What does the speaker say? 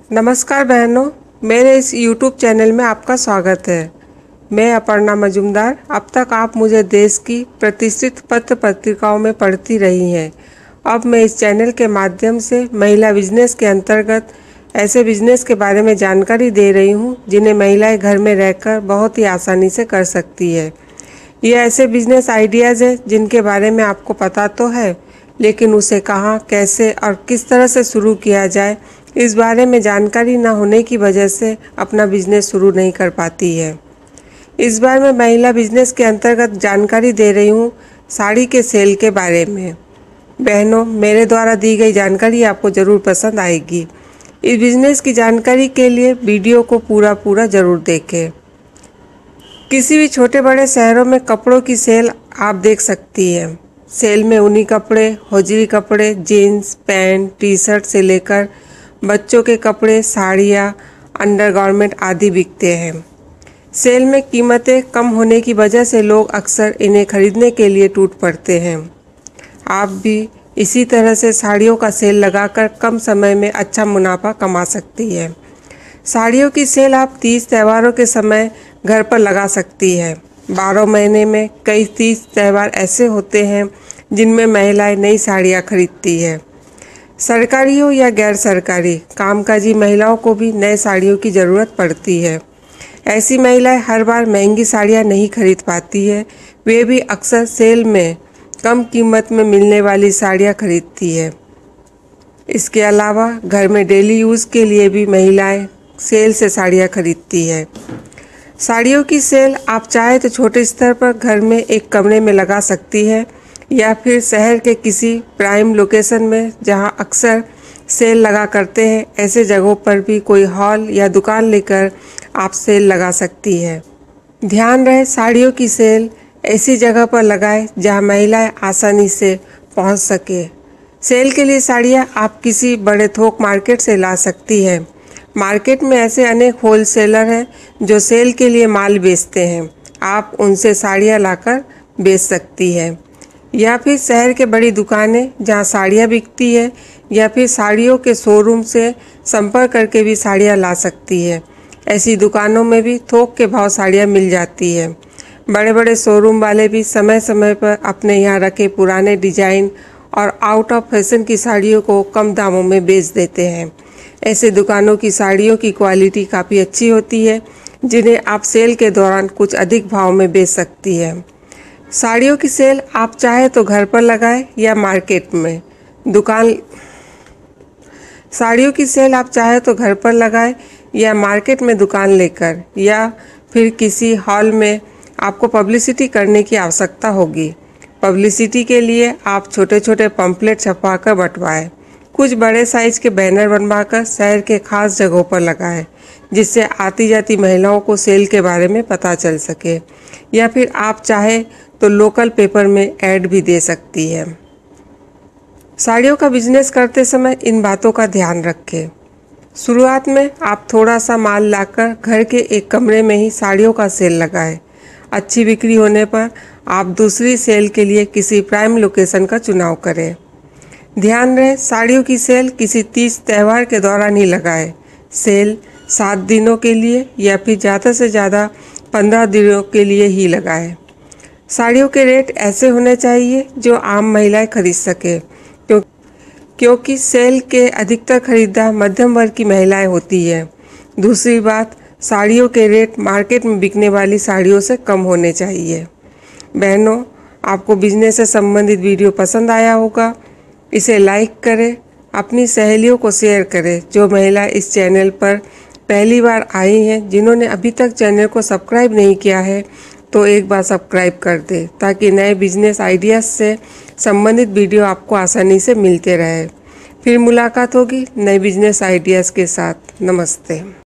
नमस्कार बहनों, मेरे इस YouTube चैनल में आपका स्वागत है। मैं अपर्णा मजूमदार। अब तक आप मुझे देश की प्रतिष्ठित पत्र पत्रिकाओं में पढ़ती रही हैं। अब मैं इस चैनल के माध्यम से महिला बिजनेस के अंतर्गत ऐसे बिजनेस के बारे में जानकारी दे रही हूं जिन्हें महिलाएं घर में रहकर बहुत ही आसानी से कर सकती है। ये ऐसे बिजनेस आइडियाज़ हैं जिनके बारे में आपको पता तो है, लेकिन उसे कहाँ, कैसे और किस तरह से शुरू किया जाए, इस बारे में जानकारी न होने की वजह से अपना बिजनेस शुरू नहीं कर पाती है। इस बार मैं महिला बिजनेस के अंतर्गत जानकारी दे रही हूँ साड़ी के सेल के बारे में। बहनों, मेरे द्वारा दी गई जानकारी आपको ज़रूर पसंद आएगी। इस बिजनेस की जानकारी के लिए वीडियो को पूरा ज़रूर देखें। किसी भी छोटे बड़े शहरों में कपड़ों की सेल आप देख सकती हैं। सेल में ऊनी कपड़े, होजरी कपड़े, जीन्स, पैंट, टी शर्ट से लेकर बच्चों के कपड़े, साड़ियाँ, अंडरगारमेंट आदि बिकते हैं। सेल में कीमतें कम होने की वजह से लोग अक्सर इन्हें खरीदने के लिए टूट पड़ते हैं। आप भी इसी तरह से साड़ियों का सेल लगाकर कम समय में अच्छा मुनाफा कमा सकती है। साड़ियों की सेल आप 30 त्योहारों के समय घर पर लगा सकती है। 12 महीने में कई 30 त्यौहार ऐसे होते हैं जिनमें महिलाएं नई साड़ियाँ खरीदती है। सरकारी हो या गैर सरकारी, कामकाजी महिलाओं को भी नए साड़ियों की ज़रूरत पड़ती है। ऐसी महिलाएं हर बार महंगी साड़ियाँ नहीं खरीद पाती है, वे भी अक्सर सेल में कम कीमत में मिलने वाली साड़ियाँ खरीदती है। इसके अलावा घर में डेली यूज़ के लिए भी महिलाएं सेल से साड़ियाँ खरीदती है। साड़ियों की सेल आप चाहे तो छोटे स्तर पर घर में एक कमरे में लगा सकती है या फिर शहर के किसी प्राइम लोकेशन में जहां अक्सर सेल लगा करते हैं, ऐसे जगहों पर भी कोई हॉल या दुकान लेकर आप सेल लगा सकती है। ध्यान रहे, साड़ियों की सेल ऐसी जगह पर लगाएं जहां महिलाएं आसानी से पहुंच सके। सेल के लिए साड़ियां आप किसी बड़े थोक मार्केट से ला सकती हैं। मार्केट में ऐसे अनेक होलसेलर हैं जो सेल के लिए माल बेचते हैं। आप उनसे साड़ियाँ लाकर बेच सकती है, या फिर शहर के बड़ी दुकानें जहां साड़ियाँ बिकती है, या फिर साड़ियों के शोरूम से संपर्क करके भी साड़ियाँ ला सकती है। ऐसी दुकानों में भी थोक के भाव साड़ियाँ मिल जाती है। बड़े बड़े शोरूम वाले भी समय समय पर अपने यहाँ रखे पुराने डिजाइन और आउट ऑफ फैशन की साड़ियों को कम दामों में बेच देते हैं। ऐसे दुकानों की साड़ियों की क्वालिटी काफ़ी अच्छी होती है, जिन्हें आप सेल के दौरान कुछ अधिक भाव में बेच सकती है। साड़ियों की सेल आप चाहे तो घर पर लगाएं या मार्केट में दुकान साड़ियों की सेल आप चाहे तो घर पर लगाएं या मार्केट में दुकान लेकर, या फिर किसी हॉल में आपको पब्लिसिटी करने की आवश्यकता होगी। पब्लिसिटी के लिए आप छोटे छोटे पंपलेट छपवाकर बंटवाएं। कुछ बड़े साइज के बैनर बनवाकर शहर के खास जगहों पर लगाएं, जिससे आती जाती महिलाओं को सेल के बारे में पता चल सके। या फिर आप चाहे तो लोकल पेपर में ऐड भी दे सकती है। साड़ियों का बिजनेस करते समय इन बातों का ध्यान रखें। शुरुआत में आप थोड़ा सा माल लाकर घर के एक कमरे में ही साड़ियों का सेल लगाएं। अच्छी बिक्री होने पर आप दूसरी सेल के लिए किसी प्राइम लोकेशन का चुनाव करें। ध्यान रहे, साड़ियों की सेल किसी 30 त्यौहार के दौरान ही लगाएं। सेल 7 दिनों के लिए या फिर ज़्यादा से ज़्यादा 15 दिनों के लिए ही लगाएं। साड़ियों के रेट ऐसे होने चाहिए जो आम महिलाएं खरीद सके, क्योंकि सेल के अधिकतर खरीदार मध्यम वर्ग की महिलाएं होती है। दूसरी बात, साड़ियों के रेट मार्केट में बिकने वाली साड़ियों से कम होने चाहिए। बहनों, आपको बिजनेस से संबंधित वीडियो पसंद आया होगा। इसे लाइक करें, अपनी सहेलियों को शेयर करें। जो महिला इस चैनल पर पहली बार आई हैं, जिन्होंने अभी तक चैनल को सब्सक्राइब नहीं किया है, तो एक बार सब्सक्राइब कर दे, ताकि नए बिजनेस आइडियाज़ से संबंधित वीडियो आपको आसानी से मिलते रहे। फिर मुलाकात होगी नए बिजनेस आइडियाज़ के साथ। नमस्ते।